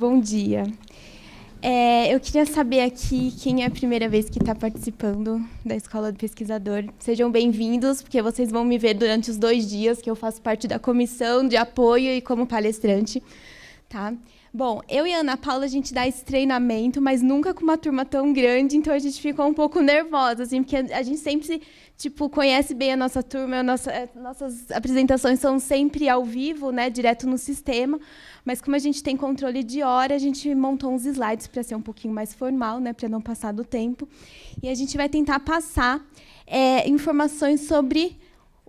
Bom dia. Eu queria saber aqui quem é a primeira vez que está participando da Escola do Pesquisador. Sejam bem-vindos, porque vocês vão me ver durante os 2 dias que eu faço parte da comissão de apoio e como palestrante. Tá? Bom, eu e a Ana Paula, a gente dá esse treinamento, mas nunca com uma turma tão grande, então a gente ficou um pouco nervosa, assim, porque a gente sempre conhece bem a nossa turma, nossas apresentações são sempre ao vivo, né, direto no sistema, mas como a gente tem controle de hora, a gente montou uns slides para ser um pouquinho mais formal, né, para não passar do tempo, e a gente vai tentar passar informações sobre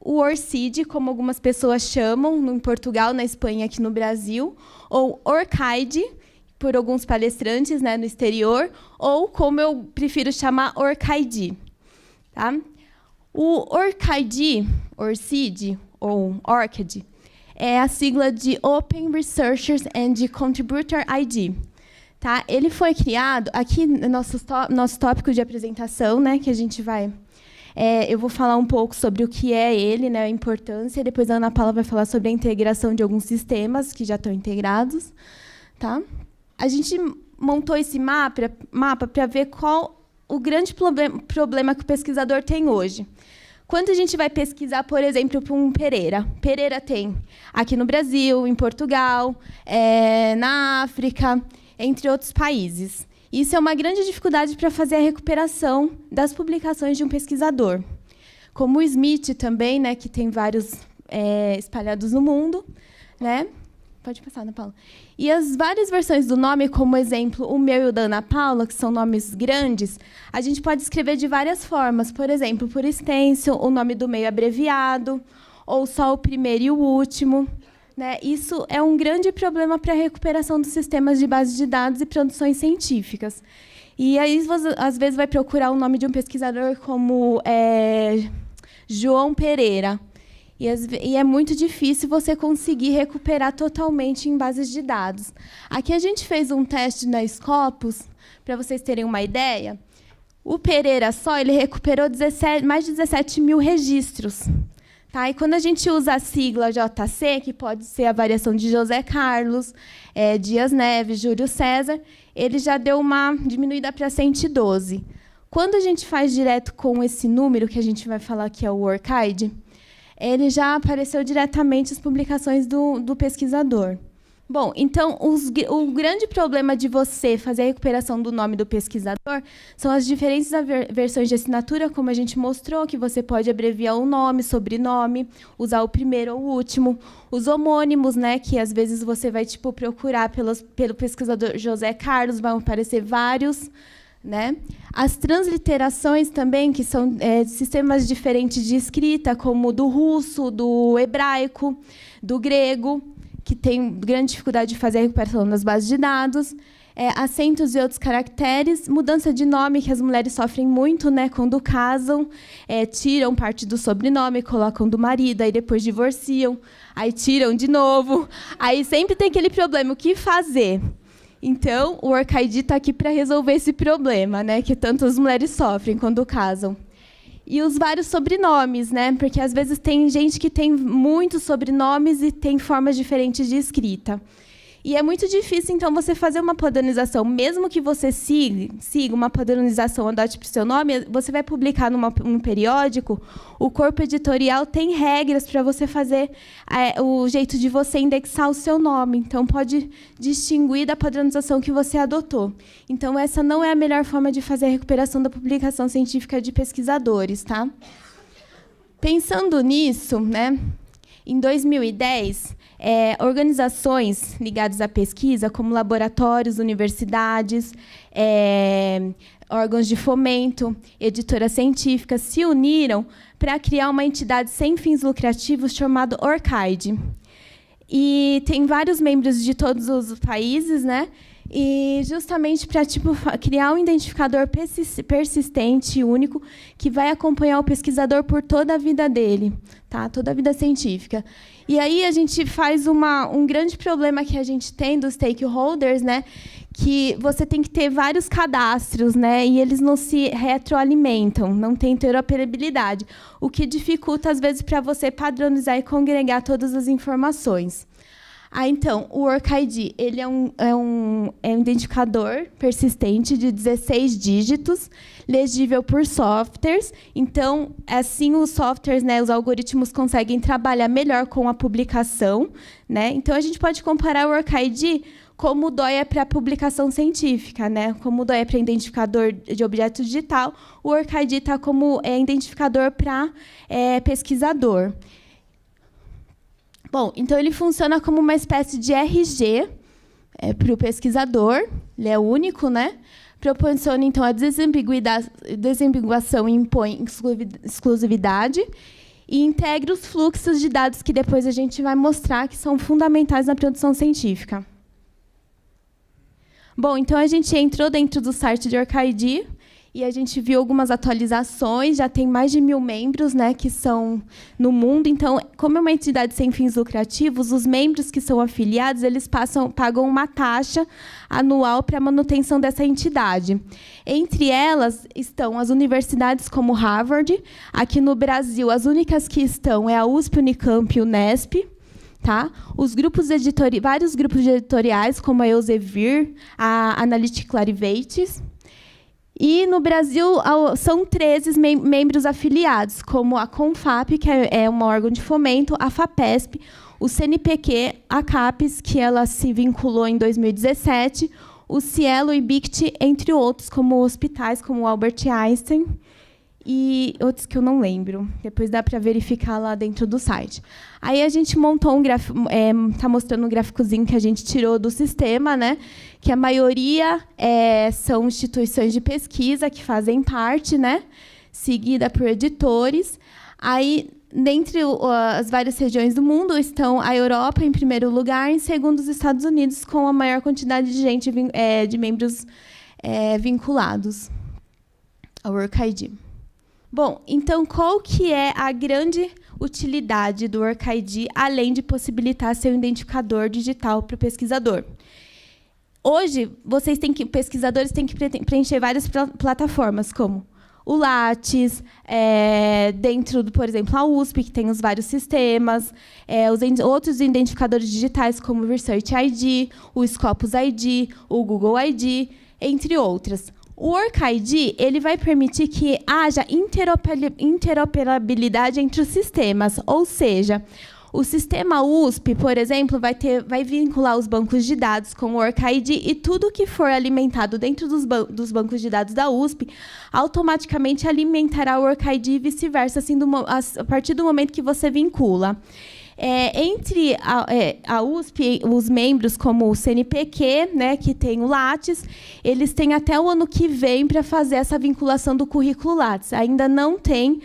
o ORCID, como algumas pessoas chamam, em Portugal, na Espanha, aqui no Brasil, ou ORCID, por alguns palestrantes, né, no exterior, ou, como eu prefiro chamar, ORCID. Tá? O ORCID, ou ORCID, é a sigla de Open Researchers and Contributor ID. Tá? Ele foi criado, aqui no nosso tópico de apresentação, né, que a gente vai... eu vou falar um pouco sobre o que é ele, né, a importância, e depois a Ana Paula vai falar sobre a integração de alguns sistemas que já estão integrados. Tá? A gente montou esse mapa para ver qual o grande problema que o pesquisador tem hoje. Quando a gente vai pesquisar, por exemplo, para um Pereira, Pereira tem aqui no Brasil, em Portugal, na África, entre outros países. Isso é uma grande dificuldade para fazer a recuperação das publicações de um pesquisador. Como o Smith também, né, que tem vários espalhados no mundo. Né? Pode passar, Ana Paula. E as várias versões do nome, como exemplo, o meu e o da Ana Paula, que são nomes grandes, a gente pode escrever de várias formas. Por exemplo, por extenso, o nome do meio abreviado, ou só o primeiro e o último. Né? Isso é um grande problema para a recuperação dos sistemas de base de dados e produções científicas. E aí, você, às vezes, vai procurar o nome de um pesquisador como João Pereira. E é muito difícil você conseguir recuperar totalmente em bases de dados. Aqui a gente fez um teste na Scopus, para vocês terem uma ideia. O Pereira só, ele recuperou mais de 17 mil registros. Tá? E quando a gente usa a sigla JC, que pode ser a variação de José Carlos, Dias Neves, Júlio César, ele já deu uma diminuída para 112. Quando a gente faz direto com esse número, que a gente vai falar que é o ORCID, ele já apareceu diretamente as publicações do pesquisador. Bom, então, o grande problema de você fazer a recuperação do nome do pesquisador são as diferentes versões de assinatura, como a gente mostrou, que você pode abreviar o nome, sobrenome, usar o primeiro ou o último. Os homônimos, né, que às vezes você vai procurar pelo pesquisador José Carlos, vão aparecer vários. Né? As transliterações também, que são sistemas diferentes de escrita, como do russo, do hebraico, do grego, que tem grande dificuldade de fazer a recuperação das bases de dados, acentos e outros caracteres, mudança de nome, que as mulheres sofrem muito, né, quando casam, tiram parte do sobrenome, colocam do marido, aí depois divorciam, aí tiram de novo, aí sempre tem aquele problema, o que fazer? Então, o ORCID está aqui para resolver esse problema, né, que tantas mulheres sofrem quando casam. E os vários sobrenomes, né, porque às vezes tem gente que tem muitos sobrenomes e tem formas diferentes de escrita. E é muito difícil, então, você fazer uma padronização. Mesmo que você siga uma padronização, adote para o seu nome, você vai publicar num periódico, o corpo editorial tem regras para você fazer o jeito de você indexar o seu nome. Então, pode distinguir da padronização que você adotou. Então, essa não é a melhor forma de fazer a recuperação da publicação científica de pesquisadores. Tá? Pensando nisso, né, em 2010... organizações ligadas à pesquisa, como laboratórios, universidades, órgãos de fomento, editoras científicas, se uniram para criar uma entidade sem fins lucrativos chamada ORCID. E tem vários membros de todos os países, né? E justamente para criar um identificador persistente e único que vai acompanhar o pesquisador por toda a vida dele, tá? Toda a vida científica. E aí a gente faz um grande problema que a gente tem dos stakeholders, né? Que você tem que ter vários cadastros, né? E eles não se retroalimentam, não tem interoperabilidade, o que dificulta, às vezes, para você padronizar e congregar todas as informações. Então, o OrcID, ele é um identificador persistente de 16 dígitos, legível por softwares. Então, assim, os softwares, né, os algoritmos conseguem trabalhar melhor com a publicação, né? Então, a gente pode comparar o OrcID como o DOI é para publicação científica, né? Como o DOI é para identificador de objeto digital, o OrcID está como identificador para pesquisador. Bom, então ele funciona como uma espécie de RG para o pesquisador, ele é único, né? Proporciona, então, a desambiguação e impõe exclusividade e integra os fluxos de dados que depois a gente vai mostrar que são fundamentais na produção científica. Bom, então a gente entrou dentro do site de OrcID e a gente viu algumas atualizações, já tem mais de 1.000 membros, né, que são no mundo. Então, como é uma entidade sem fins lucrativos, os membros que são afiliados, eles pagam uma taxa anual para a manutenção dessa entidade. Entre elas estão as universidades como Harvard. Aqui no Brasil, as únicas que estão é a USP, Unicamp e Unesp. Tá? Vários grupos editoriais, como a Elsevier, a Analytic Clarivate. E, no Brasil, são 13 membros afiliados, como a CONFAP, que é um órgão de fomento, a FAPESP, o CNPq, a CAPES, que ela se vinculou em 2017, o Cielo e BICT, entre outros, como hospitais, como o Albert Einstein, e outros que eu não lembro. Depois dá para verificar lá dentro do site. Aí a gente montou um gráfico, está mostrando um gráficozinho que a gente tirou do sistema, né? Que a maioria são instituições de pesquisa que fazem parte, né? Seguida por editores. Aí, dentre as várias regiões do mundo, estão a Europa em primeiro lugar, em segundo os Estados Unidos, com a maior quantidade de gente, de membros vinculados ao OrcID. Bom, então, qual que é a grande utilidade do OrcID, além de possibilitar ser um identificador digital para o pesquisador? Hoje, pesquisadores têm que preencher várias plataformas, como o Lattes, dentro, por exemplo, a USP, que tem os vários sistemas, outros identificadores digitais, como o Research ID, o Scopus ID, o Google ID, entre outras. O OrcID, ele vai permitir que haja interoperabilidade entre os sistemas, ou seja, o sistema USP, por exemplo, vai vincular os bancos de dados com o OrcID e tudo que for alimentado dentro dos bancos de dados da USP automaticamente alimentará o OrcID e vice-versa, assim, a partir do momento que você vincula. Entre a USP, os membros, como o CNPq, né, que tem o Lattes, eles têm até o ano que vem para fazer essa vinculação do currículo Lattes. Ainda não tem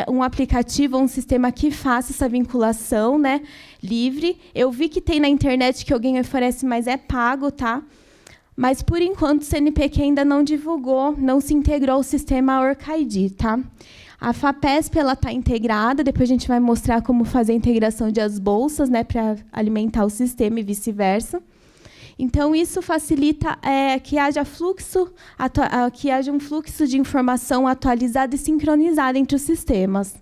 um aplicativo, um sistema que faça essa vinculação, né, livre. Eu vi que tem na internet que alguém oferece, mas é pago, tá? Mas, por enquanto, o CNPq ainda não divulgou, não se integrou ao sistema OrcID, tá? A FAPESP está integrada, depois a gente vai mostrar como fazer a integração de as bolsas, né, para alimentar o sistema e vice-versa. Então, isso facilita que haja um fluxo de informação atualizada e sincronizada entre os sistemas.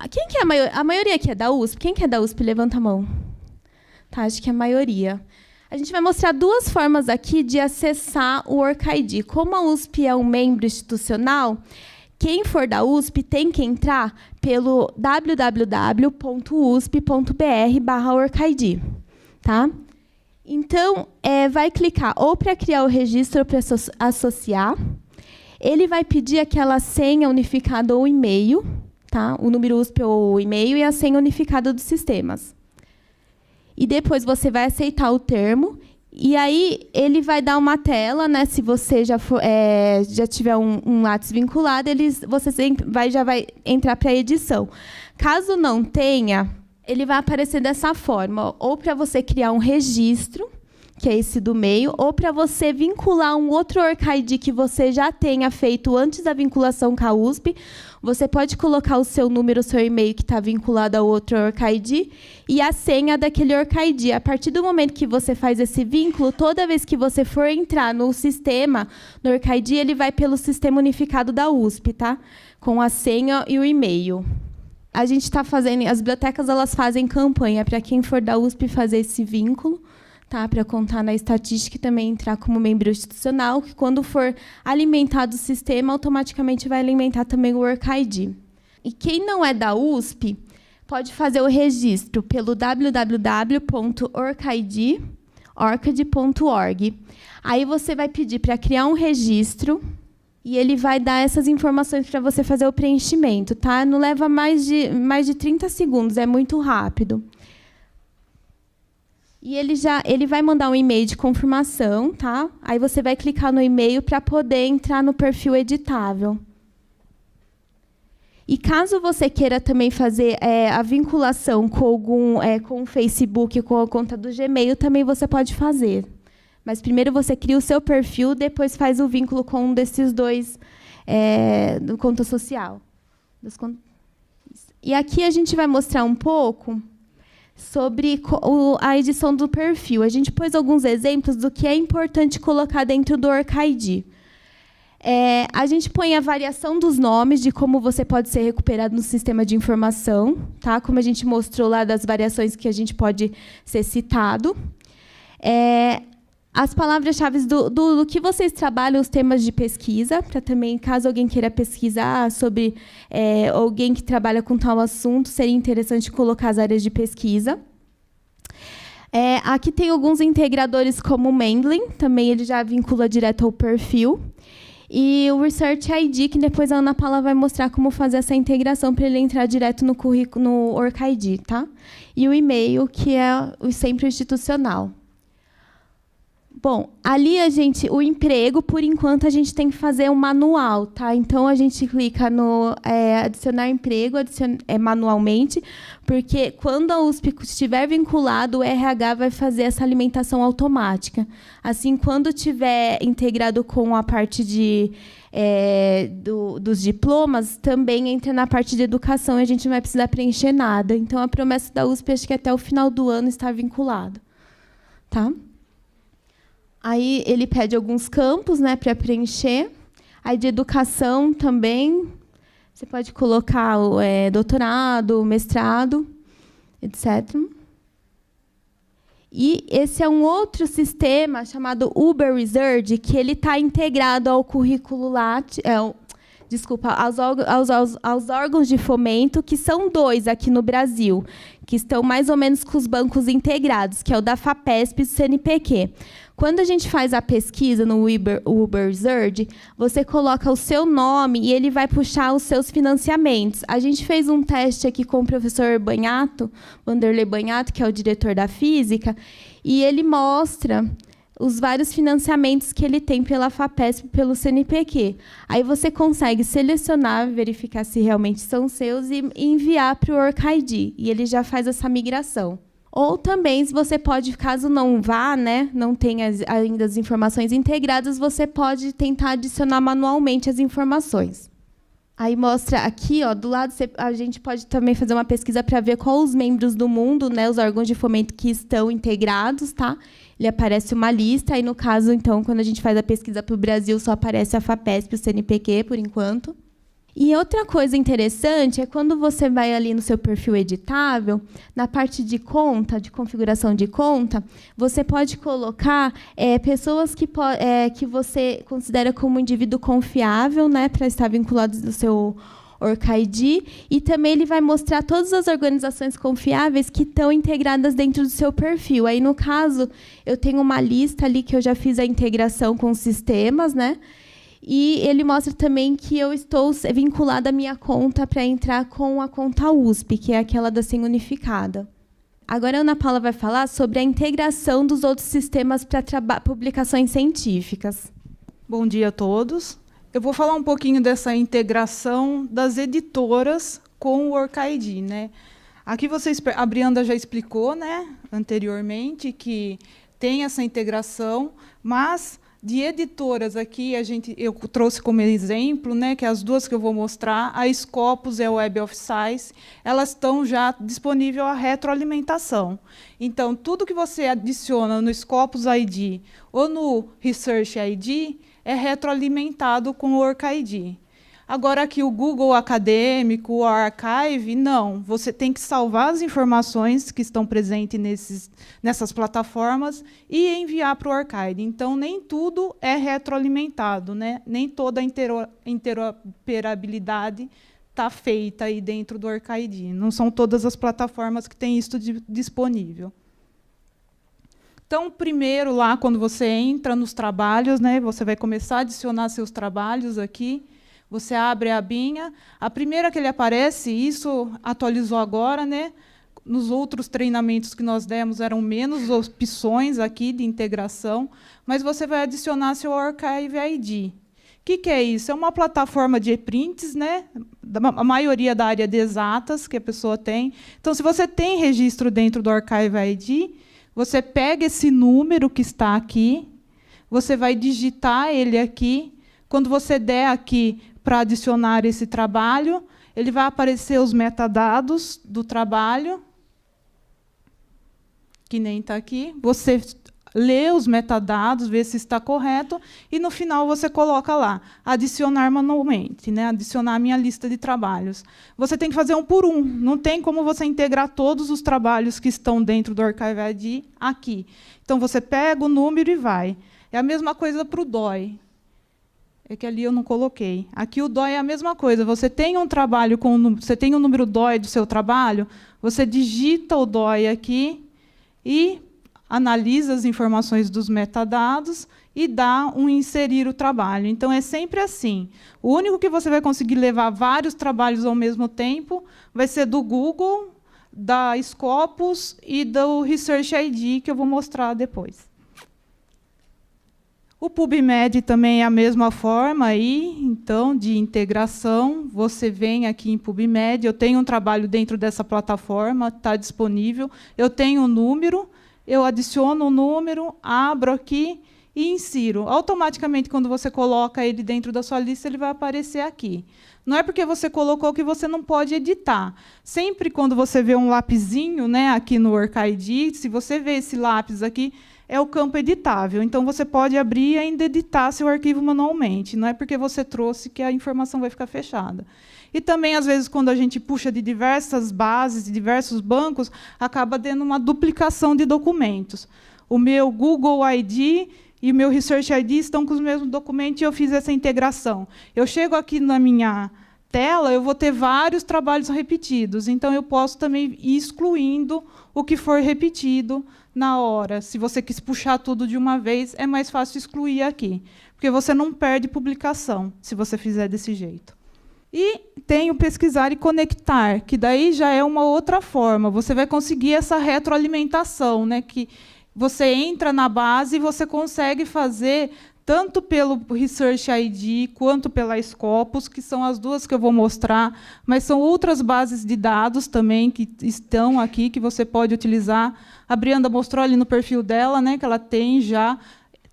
Quem que é a maioria aqui é da USP? Quem que é da USP? Levanta a mão. Tá, acho que é a maioria. A gente vai mostrar duas formas aqui de acessar o OrcID. Como a USP é um membro institucional, quem for da USP tem que entrar pelo www.usp.br/OrcID. Tá? Então, vai clicar ou para criar o registro ou para associar. Ele vai pedir aquela senha unificada ou e-mail, tá? O número USP ou o e-mail e a senha unificada dos sistemas. E depois você vai aceitar o termo, e aí ele vai dar uma tela, né? Se você já tiver um Lattes vinculado, você já vai entrar para a edição. Caso não tenha, ele vai aparecer dessa forma, ou para você criar um registro, que é esse do meio, ou para você vincular um outro OrcID que você já tenha feito antes da vinculação com a USP. Você pode colocar o seu número, o seu e-mail que está vinculado ao outro OrcID e a senha daquele OrcID. A partir do momento que você faz esse vínculo, toda vez que você for entrar no sistema, no OrcID, ele vai pelo sistema unificado da USP, tá? Com a senha e o e-mail. a gente está fazendo, as bibliotecas elas fazem campanha para quem for da USP fazer esse vínculo, tá? Para contar na estatística e também entrar como membro institucional, que quando for alimentado o sistema, automaticamente vai alimentar também o OrcID. E quem não é da USP pode fazer o registro pelo www.orcid.org. Aí você vai pedir para criar um registro e ele vai dar essas informações para você fazer o preenchimento, tá? Não leva mais de 30 segundos, é muito rápido. E ele vai mandar um e-mail de confirmação, tá? Aí você vai clicar no e-mail para poder entrar no perfil editável. E caso você queira também fazer a vinculação com o Facebook, com a conta do Gmail, também você pode fazer. Mas primeiro você cria o seu perfil, depois faz o vínculo com um desses dois do conta social. E aqui a gente vai mostrar um pouco sobre a edição do perfil. A gente pôs alguns exemplos do que é importante colocar dentro do OrcID. A gente põe a variação dos nomes, de como você pode ser recuperado no sistema de informação, tá? Como a gente mostrou lá das variações que a gente pode ser citado. As palavras-chave do que vocês trabalham, os temas de pesquisa, para também, caso alguém queira pesquisar sobre alguém que trabalha com tal assunto, seria interessante colocar as áreas de pesquisa. Aqui tem alguns integradores como o Mendeley, também ele já vincula direto ao perfil. E o Research ID, que depois a Ana Paula vai mostrar como fazer essa integração para ele entrar direto no currículo, no OrcID, tá? E o e-mail, que é o sempre institucional. Bom, ali o emprego, por enquanto, a gente tem que fazer um manual, tá? Então, a gente clica no adicionar emprego manualmente, porque quando a USP estiver vinculado, o RH vai fazer essa alimentação automática. Assim, quando estiver integrado com a parte dos diplomas, também entra na parte de educação e a gente não vai precisar preencher nada. Então, a promessa da USP, acho que até o final do ano está vinculado. Tá? Aí ele pede alguns campos, né, para preencher. Aí de educação também, você pode colocar o doutorado, mestrado, etc. E esse é um outro sistema chamado Uber Research, que ele está integrado ao currículo Lattes, aos órgãos de fomento, que são 2 aqui no Brasil, que estão mais ou menos com os bancos integrados, que é o da FAPESP e do CNPq. Quando a gente faz a pesquisa no Uber Research, você coloca o seu nome e ele vai puxar os seus financiamentos. A gente fez um teste aqui com o professor Banhato, Vanderlei Banhato, que é o diretor da física, e ele mostra os vários financiamentos que ele tem pela FAPESP e pelo CNPq. Aí você consegue selecionar, verificar se realmente são seus e enviar para o OrcID. E ele já faz essa migração. Ou também, se você pode, caso não vá, né, não tenha ainda as informações integradas, você pode tentar adicionar manualmente as informações. Aí mostra aqui, ó, do lado, a gente pode também fazer uma pesquisa para ver quais os membros do mundo, né, os órgãos de fomento que estão integrados, tá? Ele aparece uma lista, aí no caso, então, quando a gente faz a pesquisa para o Brasil, só aparece a FAPESP e o CNPq, por enquanto. E outra coisa interessante é quando você vai ali no seu perfil editável, na parte de conta, de configuração de conta, você pode colocar pessoas que você considera como indivíduo confiável, né, para estar vinculados no seu OrcID, e também ele vai mostrar todas as organizações confiáveis que estão integradas dentro do seu perfil. Aí, no caso, eu tenho uma lista ali que eu já fiz a integração com os sistemas, né? E ele mostra também que eu estou vinculada à minha conta para entrar com a conta USP, que é aquela da Senha Unificada. Agora a Ana Paula vai falar sobre a integração dos outros sistemas para publicações científicas. Bom dia a todos. Eu vou falar um pouquinho dessa integração das editoras com o OrcID, né? Aqui a Brianda já explicou, né, anteriormente, que tem essa integração, mas de editoras aqui, eu trouxe como exemplo, né, que as duas que eu vou mostrar, a Scopus e a Web of Science, elas estão já disponíveis a retroalimentação. Então, tudo que você adiciona no Scopus ID ou no Research ID é retroalimentado com o OrcID. Agora, aqui o Google Acadêmico, o Archive, não. Você tem que salvar as informações que estão presentes nessas plataformas e enviar para o Archive. Então, nem tudo é retroalimentado, né? Nem toda a interoperabilidade está feita aí dentro do OrcID. Não são todas as plataformas que têm isso disponível. Então, primeiro, lá, quando você entra nos trabalhos, né, você vai começar a adicionar seus trabalhos aqui. Você abre a abinha. A primeira que ele aparece, isso atualizou agora, né? Nos outros treinamentos que nós demos, eram menos opções aqui de integração, mas você vai adicionar seu Archive ID. O que é isso? É uma plataforma de e-prints, né? A maioria da área de exatas que a pessoa tem. Então, se você tem registro dentro do Archive ID, você pega esse número que está aqui, você vai digitar ele aqui. Quando você der aqui para adicionar esse trabalho, ele vai aparecer os metadados do trabalho, que nem está aqui. Você lê os metadados, vê se está correto, e, no final, você coloca lá, adicionar manualmente, né? Adicionar a minha lista de trabalhos. Você tem que fazer um por um. Não tem como você integrar todos os trabalhos que estão dentro do Archive ID aqui. Então, você pega o número e vai. É a mesma coisa para o DOI. É que ali eu não coloquei. Aqui o DOI é a mesma coisa. Você tem um trabalho você tem o número DOI do seu trabalho, você digita o DOI aqui e analisa as informações dos metadados e dá um inserir o trabalho. Então, é sempre assim. O único que você vai conseguir levar vários trabalhos ao mesmo tempo vai ser do Google, da Scopus e do Research ID, que eu vou mostrar depois. O PubMed também é a mesma forma aí, então, de integração. Você vem aqui em PubMed, eu tenho um trabalho dentro dessa plataforma, está disponível. Eu tenho um número, eu adiciono o número, abro aqui e insiro. Automaticamente, quando você coloca ele dentro da sua lista, ele vai aparecer aqui. Não é porque você colocou que você não pode editar. Sempre quando você vê um lapisinho, né, aqui no OrcID, se você vê esse lápis aqui, é o campo editável. Então, você pode abrir e ainda editar seu arquivo manualmente. Não é porque você trouxe que a informação vai ficar fechada. E também, às vezes, quando a gente puxa de diversas bases, de diversos bancos, acaba tendo uma duplicação de documentos. O meu Google ID e o meu Research ID estão com os mesmos documentos e eu fiz essa integração. Eu chego aqui na minha tela, eu vou ter vários trabalhos repetidos. Então, eu posso também ir excluindo o que for repetido na hora. Se você quis puxar tudo de uma vez, é mais fácil excluir aqui, porque você não perde publicação se você fizer desse jeito. E tem o pesquisar e conectar, que daí já é uma outra forma. Você vai conseguir essa retroalimentação, né, que você entra na base e você consegue fazer tanto pelo Research ID quanto pela Scopus, que são as duas que eu vou mostrar, mas são outras bases de dados também que estão aqui, que você pode utilizar. A Brianda mostrou ali no perfil dela, né, que ela tem já.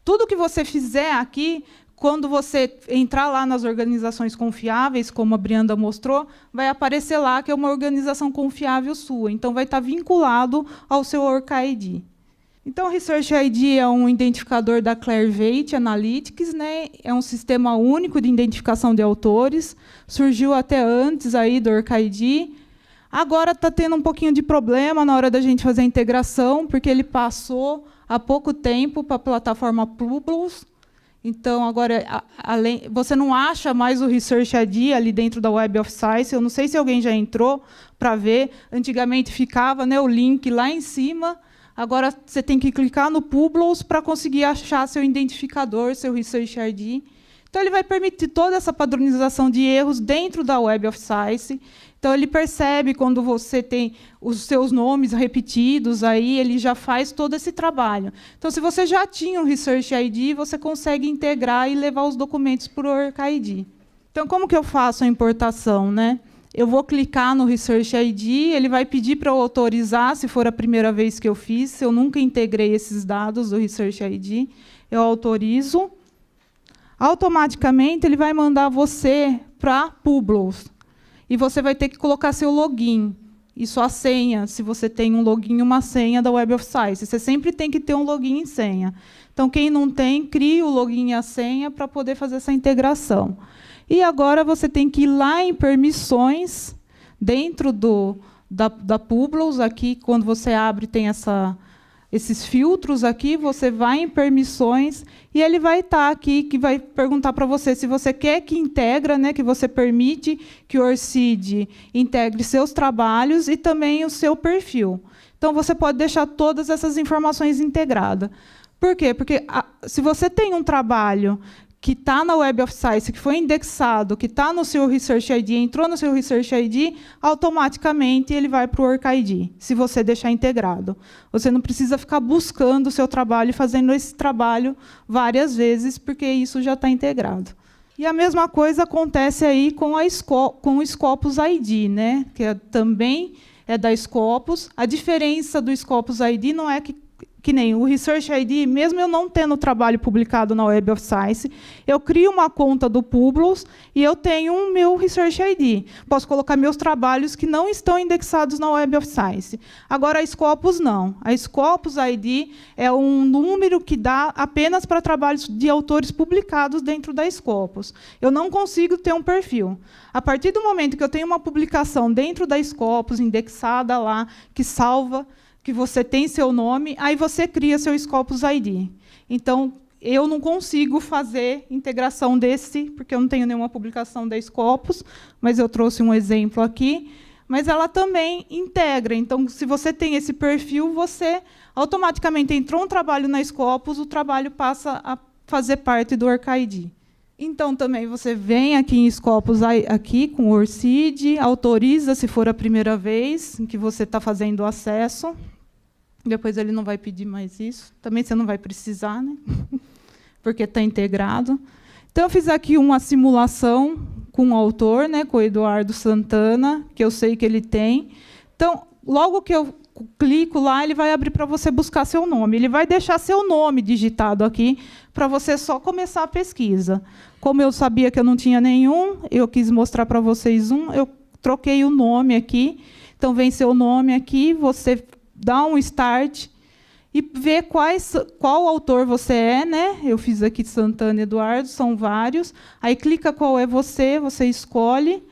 Tudo que você fizer aqui, quando você entrar lá nas organizações confiáveis, como a Brianda mostrou, vai aparecer lá que é uma organização confiável sua. Então, vai estar vinculado ao seu OrcID. Então, o Research ID é um identificador da Clarivate Analytics, né? É um sistema único de identificação de autores. Surgiu até antes aí do OrcID. Agora está tendo um pouquinho de problema na hora da gente fazer a integração, porque ele passou há pouco tempo para a plataforma Publius. Então, agora, você não acha mais o Research ID ali dentro da Web of Science. Eu não sei se alguém já entrou para ver. Antigamente ficava, né, o link lá em cima. Agora, você tem que clicar no Publius para conseguir achar seu identificador, seu Research ID. Então, ele vai permitir toda essa padronização de erros dentro da Web of Science. Então, ele percebe quando você tem os seus nomes repetidos, aí ele já faz todo esse trabalho. Então, se você já tinha um Research ID, você consegue integrar e levar os documentos para o OrcID. Então, como que eu faço a importação, né? Eu vou clicar no Research ID, ele vai pedir para eu autorizar, se for a primeira vez que eu fiz. Se eu nunca integrei esses dados do Research ID, eu autorizo. Automaticamente, ele vai mandar você para Publius. E você vai ter que colocar seu login e sua senha, se você tem um login e uma senha da Web of Science. Você sempre tem que ter um login e senha. Então, quem não tem, crie o login e a senha para poder fazer essa integração. E agora você tem que ir lá em permissões, dentro da Publius, aqui, quando você abre, tem esses filtros aqui, você vai em permissões, e ele vai estar aqui, que vai perguntar para você se você quer que integra, né, que você permite que o ORCID integre seus trabalhos e também o seu perfil. Então, você pode deixar todas essas informações integradas. Por quê? Porque se você tem um trabalho que está na Web of Science, que foi indexado, que está no seu Research ID, entrou no seu Research ID, automaticamente ele vai para o ORCID, se você deixar integrado. Você não precisa ficar buscando o seu trabalho e fazendo esse trabalho várias vezes, porque isso já está integrado. E a mesma coisa acontece aí com o Scopus ID, né? Que também é da Scopus. A diferença do Scopus ID não é que nem o Research ID, mesmo eu não tendo trabalho publicado na Web of Science, eu crio uma conta do Publius e eu tenho o meu Research ID. Posso colocar meus trabalhos que não estão indexados na Web of Science. Agora, a Scopus não. A Scopus ID é um número que dá apenas para trabalhos de autores publicados dentro da Scopus. Eu não consigo ter um perfil. A partir do momento que eu tenho uma publicação dentro da Scopus, indexada lá, que salva, que você tem seu nome, aí você cria seu Scopus ID. Então, eu não consigo fazer integração desse, porque eu não tenho nenhuma publicação da Scopus, mas eu trouxe um exemplo aqui. Mas ela também integra. Então, se você tem esse perfil, você automaticamente entrou um trabalho na Scopus, o trabalho passa a fazer parte do ORCID. Então, também você vem aqui em Scopus, aqui com o ORCID, autoriza, se for a primeira vez em que você está fazendo o acesso. Depois ele não vai pedir mais isso. Também você não vai precisar, né? Porque está integrado. Então, eu fiz aqui uma simulação com o autor, né, com o Eduardo Santana, que eu sei que ele tem. Então, logo que eu clico lá, ele vai abrir para você buscar seu nome. Ele vai deixar seu nome digitado aqui, para você só começar a pesquisa. Como eu sabia que eu não tinha nenhum, eu quis mostrar para vocês eu troquei o nome aqui. Então, vem seu nome aqui, você dá um start e vê qual autor você é, né? Eu fiz aqui Santana Eduardo, são vários. Aí clica qual é você escolhe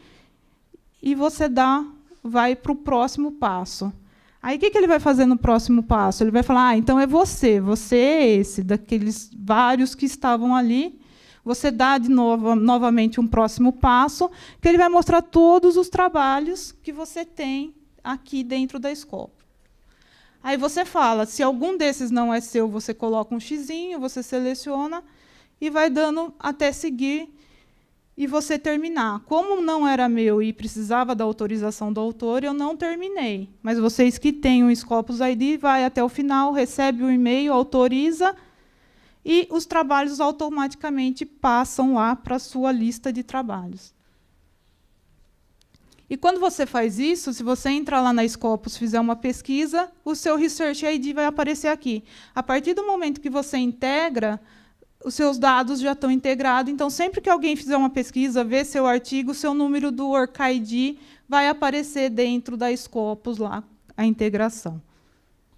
e você vai para o próximo passo. Aí o que ele vai fazer no próximo passo? Ele vai falar, então é você é esse, daqueles vários que estavam ali. Você dá novamente um próximo passo, que ele vai mostrar todos os trabalhos que você tem aqui dentro da Scopus. Aí você fala, se algum desses não é seu, você coloca um xizinho, você seleciona e vai dando até seguir e você terminar. Como não era meu e precisava da autorização do autor, eu não terminei. Mas vocês que têm um Scopus ID, vai até o final, recebe o e-mail, autoriza, e os trabalhos automaticamente passam lá para a sua lista de trabalhos. E quando você faz isso, se você entrar lá na Scopus, fizer uma pesquisa, o seu Research ID vai aparecer aqui. A partir do momento que você integra, os seus dados já estão integrados. Então, sempre que alguém fizer uma pesquisa, ver seu artigo, o seu número do ORCID vai aparecer dentro da Scopus, lá, a integração.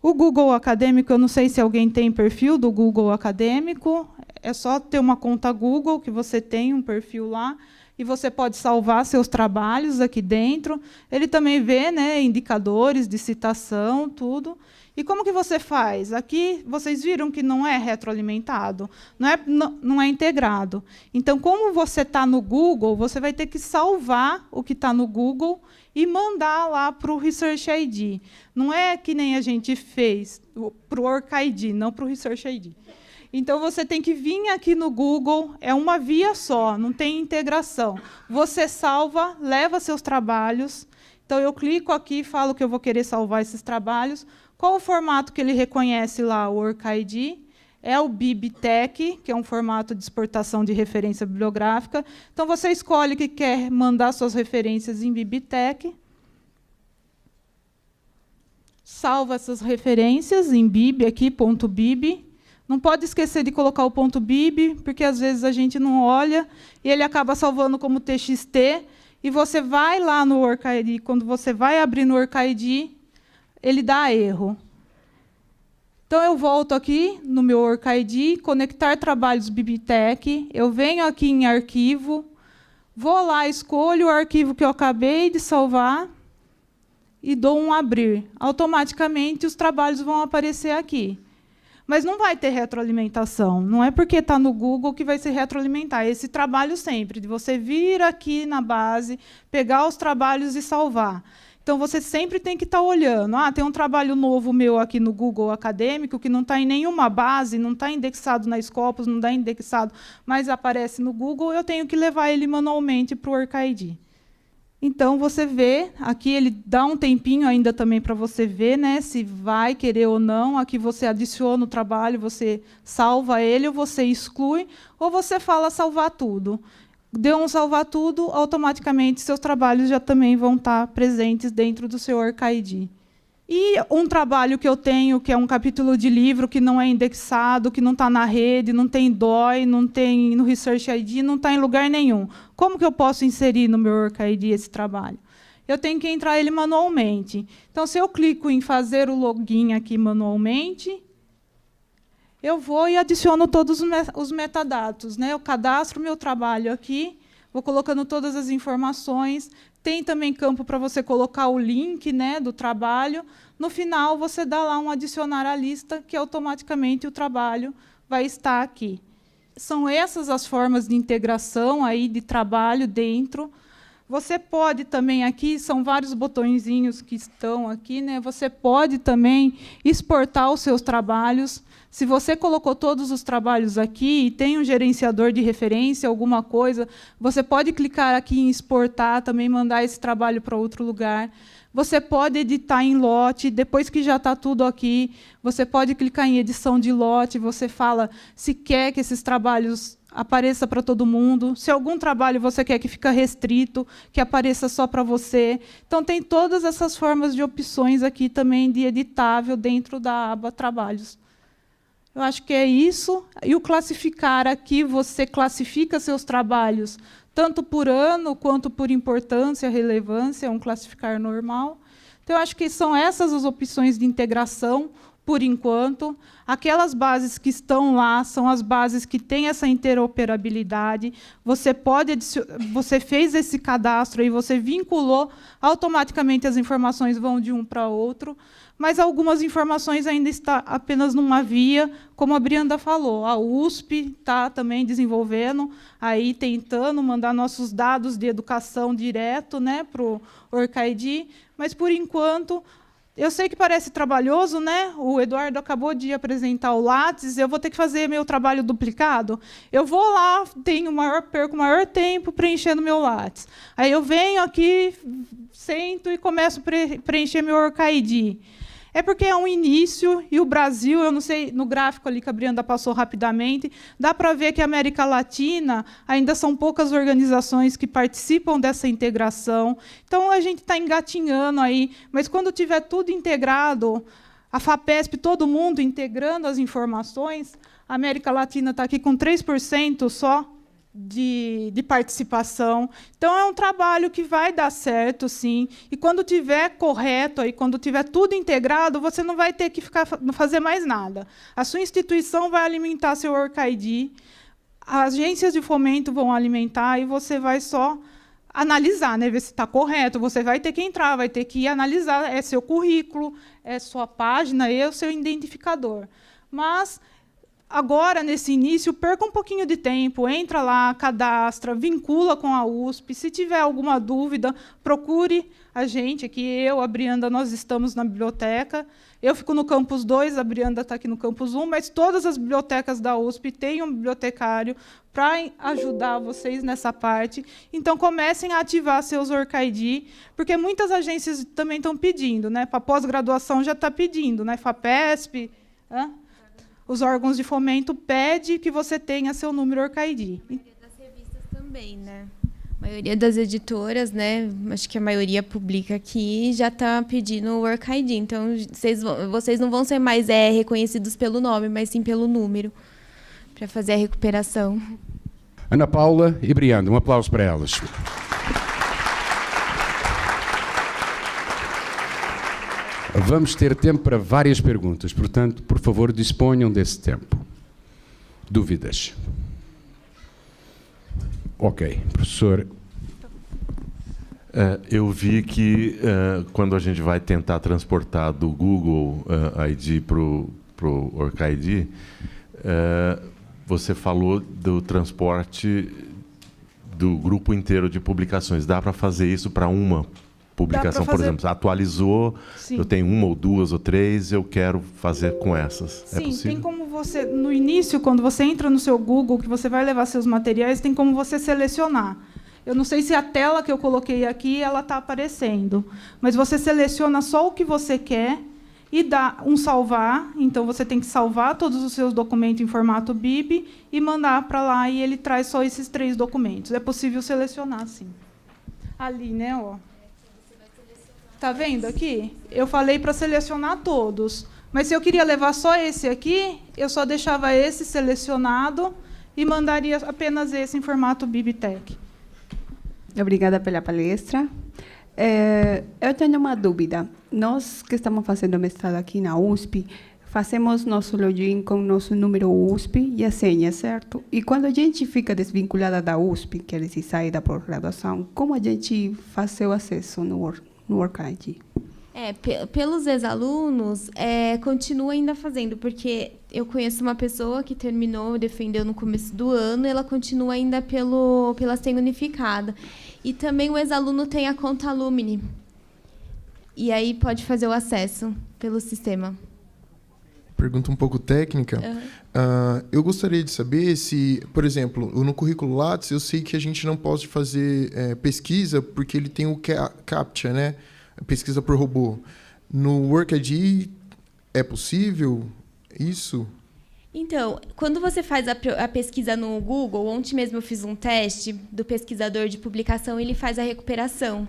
O Google Acadêmico, eu não sei se alguém tem perfil do Google Acadêmico, é só ter uma conta Google, que você tem um perfil lá, e você pode salvar seus trabalhos aqui dentro. Ele também vê, né, indicadores de citação, tudo. E como que você faz? Aqui, vocês viram que não é retroalimentado, não é integrado. Então, como você está no Google, você vai ter que salvar o que está no Google e mandar lá para o Research ID. Não é que nem a gente fez para o ORCID, não para o Research ID. Então, você tem que vir aqui no Google, é uma via só, não tem integração. Você salva, leva seus trabalhos. Então, eu clico aqui e falo que eu vou querer salvar esses trabalhos. Qual o formato que ele reconhece lá, o ORCID? É o BibTeX, que é um formato de exportação de referência bibliográfica. Então, você escolhe que quer mandar suas referências em BibTeX. Salva essas referências em bib, aqui, .bib. Não pode esquecer de colocar o .bib, porque às vezes a gente não olha e ele acaba salvando como TXT. E você vai lá no ORCID, quando você vai abrir no ORCID, ele dá erro. Então, eu volto aqui no meu ORCID, conectar trabalhos BibTeX, eu venho aqui em arquivo, Vou lá, escolho o arquivo que eu acabei de salvar e dou um abrir. Automaticamente, os trabalhos vão aparecer aqui. Mas não vai ter retroalimentação. Não é porque está no Google que vai se retroalimentar. Esse trabalho sempre, de você vir aqui na base, pegar os trabalhos e salvar. Então, você sempre tem que estar olhando. Tem um trabalho novo meu aqui no Google Acadêmico que não está em nenhuma base, não está indexado na Scopus, não está indexado, mas aparece no Google, eu tenho que levar ele manualmente para o OrcID. Então, você vê, aqui ele dá um tempinho ainda também para você ver, né, se vai querer ou não. Aqui você adiciona o trabalho, você salva ele, ou você exclui, ou você fala salvar tudo. Deu um salvar tudo, automaticamente seus trabalhos já também vão estar presentes dentro do seu OrcID. E um trabalho que eu tenho, que é um capítulo de livro que não é indexado, que não está na rede, não tem DOI, não tem no Research ID, não está em lugar nenhum. Como que eu posso inserir no meu OrcID esse trabalho? Eu tenho que entrar ele manualmente. Então, se eu clico em fazer o login aqui manualmente, eu vou e adiciono todos os metadados, né? Eu cadastro meu trabalho aqui, vou colocando todas as informações. Tem também campo para você colocar o link, né, do trabalho. No final, você dá lá um adicionar à lista, que automaticamente o trabalho vai estar aqui. São essas as formas de integração aí de trabalho dentro. Você pode também aqui, são vários botõezinhos que estão aqui, né? Você pode também exportar os seus trabalhos. Se você colocou todos os trabalhos aqui e tem um gerenciador de referência, alguma coisa, você pode clicar aqui em exportar, também mandar esse trabalho para outro lugar. Você pode editar em lote, depois que já está tudo aqui, você pode clicar em edição de lote, você fala se quer que esses trabalhos apareça para todo mundo, se algum trabalho você quer que fique restrito, que apareça só para você. Então, tem todas essas formas de opções aqui também de editável dentro da aba Trabalhos. Eu acho que é isso. E o classificar aqui, você classifica seus trabalhos, tanto por ano quanto por importância, relevância, é um classificar normal. Então, eu acho que são essas as opções de integração, por enquanto. Aquelas bases que estão lá são as bases que têm essa interoperabilidade. Você fez esse cadastro e você vinculou, automaticamente as informações vão de um para outro. Mas algumas informações ainda estão apenas numa via, como a Brianda falou. A USP está também desenvolvendo, aí tentando mandar nossos dados de educação direto, né, para o OrcID, mas, por enquanto, eu sei que parece trabalhoso, né? O Eduardo acabou de apresentar o Lattes, eu vou ter que fazer meu trabalho duplicado. Eu vou lá, perco maior tempo preenchendo meu Lattes. Aí eu venho aqui, sento e começo a preencher meu OrcID. É porque é um início, e o Brasil, eu não sei, no gráfico ali que a Brianda passou rapidamente, dá para ver que a América Latina ainda são poucas organizações que participam dessa integração. Então, a gente está engatinhando aí, mas quando tiver tudo integrado, a FAPESP, todo mundo integrando as informações, a América Latina está aqui com 3% só de participação. Então, é um trabalho que vai dar certo, sim. E quando tiver correto, aí, quando tiver tudo integrado, você não vai ter que fazer mais nada. A sua instituição vai alimentar seu OrcID, as agências de fomento vão alimentar e você vai só analisar, né, ver se está correto. Você vai ter que entrar, vai ter que analisar, é seu currículo, é sua página, é o seu identificador. Mas agora, nesse início, perca um pouquinho de tempo, entra lá, cadastra, vincula com a USP. Se tiver alguma dúvida, procure a gente aqui. Eu, a Brianda, nós estamos na biblioteca. Eu fico no campus 2, a Brianda está aqui no campus 1, mas todas as bibliotecas da USP têm um bibliotecário para ajudar vocês nessa parte. Então, comecem a ativar seus OrcID, porque muitas agências também estão pedindo, né? Para pós-graduação já está pedindo, né? FAPESP, os órgãos de fomento pedem que você tenha seu número OrcID. A maioria das revistas também, né? A maioria das editoras, né? Acho que a maioria pública aqui já está pedindo o OrcID. Então, vocês não vão ser mais reconhecidos pelo nome, mas sim pelo número, para fazer a recuperação. Ana Paula e Brianda, um aplauso para elas. Vamos ter tempo para várias perguntas, portanto, por favor, disponham desse tempo. Dúvidas? Ok, professor Eu vi que quando a gente vai tentar transportar do Google ID para o OrcID, você falou do transporte do grupo inteiro de publicações. Dá para fazer isso para uma publicação, por exemplo? Atualizou, sim. Eu tenho 1 ou 2 ou 3, eu quero fazer com essas. Sim, é possível? Tem como você, no início, quando você entra no seu Google, que você vai levar seus materiais, tem como você selecionar. Eu não sei se a tela que eu coloquei aqui ela está aparecendo, mas você seleciona só o que você quer e dá um salvar. Então, você tem que salvar todos os seus documentos em formato BIB e mandar para lá, e ele traz só esses 3 documentos. É possível selecionar, sim. Ali, né? Ó. Tá vendo aqui? Eu falei para selecionar todos, mas se eu queria levar só esse aqui, eu só deixava esse selecionado e mandaria apenas esse em formato BibTeX. Obrigada pela palestra. Eu tenho uma dúvida. Nós que estamos fazendo mestrado aqui na USP, fazemos nosso login com nosso número USP e a senha, certo? E quando a gente fica desvinculada da USP, quer dizer, sai da pós-graduação, como a gente faz o acesso no OrcID? Pelos ex-alunos, continua ainda fazendo, porque eu conheço uma pessoa que terminou, defendeu no começo do ano, e ela continua ainda pela senha unificada. E também o ex-aluno tem a conta Alumni. E aí pode fazer o acesso pelo sistema. Pergunta um pouco técnica. Eu gostaria de saber se, por exemplo, no currículo Lattes, eu sei que a gente não pode fazer pesquisa porque ele tem o CAPTCHA, né? Pesquisa por robô. No OrcID é possível isso? Então, quando você faz a pesquisa no Google, ontem mesmo eu fiz um teste do pesquisador de publicação, ele faz a recuperação.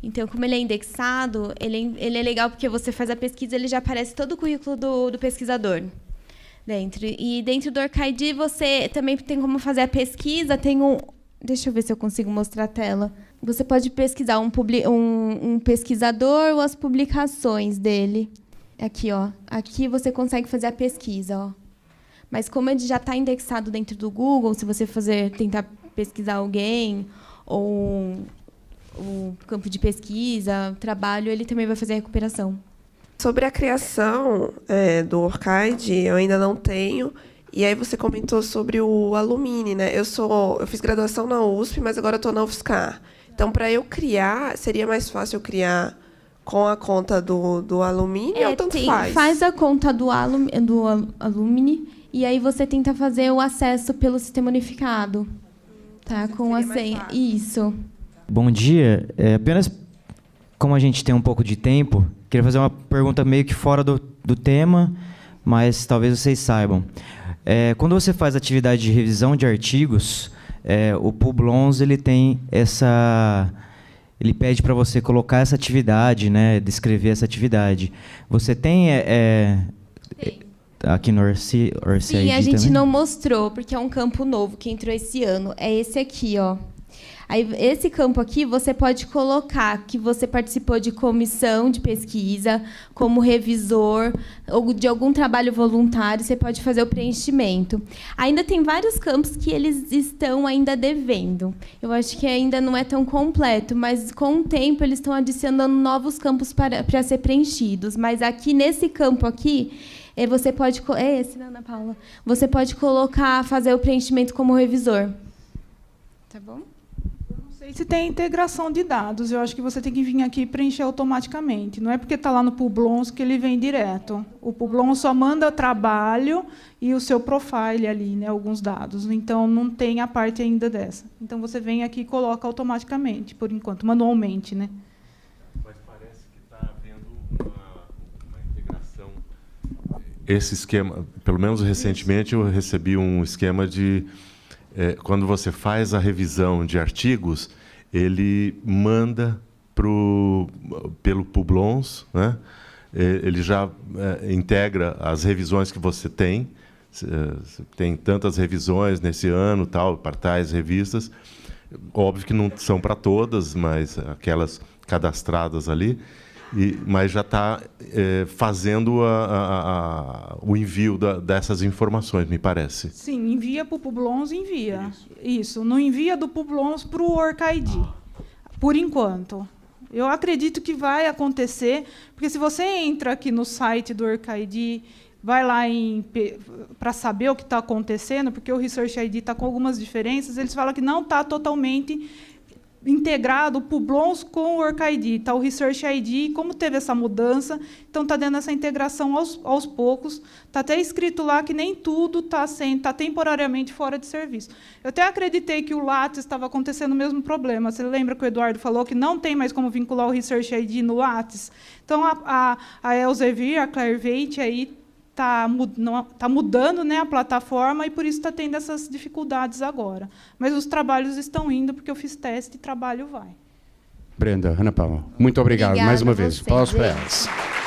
Então, como ele é indexado, ele é legal porque você faz a pesquisa, ele já aparece todo o currículo do pesquisador dentro. E dentro do OrcID, você também tem como fazer a pesquisa, deixa eu ver se eu consigo mostrar a tela. Você pode pesquisar um pesquisador ou as publicações dele. Aqui, ó. Aqui você consegue fazer a pesquisa, ó. Mas como ele já está indexado dentro do Google, se você tentar pesquisar alguém ou o campo de pesquisa, trabalho, ele também vai fazer a recuperação. Sobre a criação do OrcID, eu ainda não tenho. E aí você comentou sobre o Alumni, né? Eu fiz graduação na USP, mas agora estou na UFSCar. Então, para eu criar, seria mais fácil eu criar com a conta do Alumni ou tanto faz? Faz a conta do Alumni e aí você tenta fazer o acesso pelo sistema unificado. Tá? Com a senha. Isso. Bom dia. Apenas como a gente tem um pouco de tempo, queria fazer uma pergunta meio que fora do tema, mas talvez vocês saibam. Quando você faz atividade de revisão de artigos, o Publons ele tem ele pede para você colocar essa atividade, né, descrever essa atividade. Você tem aqui no OrcID Sim, a gente também? não mostrou, porque é um campo novo que entrou esse ano. É esse aqui, ó. Aí, esse campo aqui, você pode colocar que você participou de comissão de pesquisa, como revisor, ou de algum trabalho voluntário, você pode fazer o preenchimento. Ainda tem vários campos que eles estão ainda devendo. Eu acho que ainda não é tão completo, mas com o tempo eles estão adicionando novos campos para ser preenchidos. Mas aqui, nesse campo aqui, você pode... esse, Ana Paula. Você pode fazer o preenchimento como revisor. Tá bom? Se tem integração de dados, eu acho que você tem que vir aqui e preencher automaticamente. Não é porque está lá no Publons que ele vem direto. O Publons só manda trabalho e o seu profile ali, né, alguns dados. Então, não tem a parte ainda dessa. Então, você vem aqui e coloca automaticamente, por enquanto, manualmente. Né? Mas parece que está havendo uma integração. Esse esquema, pelo menos recentemente, eu recebi um esquema de... quando você faz a revisão de artigos, ele manda pelo Publons, né? Ele já integra as revisões que você tem. Tem tantas revisões nesse ano, para tais revistas. Óbvio que não são para todas, mas aquelas cadastradas ali. Mas já está fazendo o envio dessas informações, me parece. Sim, envia para o Publons, envia. Isso. Não envia do Publons para o OrcID. por enquanto. Eu acredito que vai acontecer, porque se você entra aqui no site do OrcID, vai lá para saber o que está acontecendo, porque o Research ID está com algumas diferenças, eles falam que não está totalmente integrado o Publons com o OrcID. Está o Research ID, como teve essa mudança, então está dando essa integração aos poucos. Está até escrito lá que nem tudo está temporariamente fora de serviço. Eu até acreditei que o Lattes estava acontecendo o mesmo problema. Você lembra que o Eduardo falou que não tem mais como vincular o Research ID no Lattes? Então, a Elsevier, a Clarivate, aí está mudando, né, a plataforma, e por isso está tendo essas dificuldades agora. Mas os trabalhos estão indo, porque eu fiz teste e trabalho vai. Brenda, Ana Paula, muito obrigado Obrigada mais uma a vez. você, Palmas para gente. elas.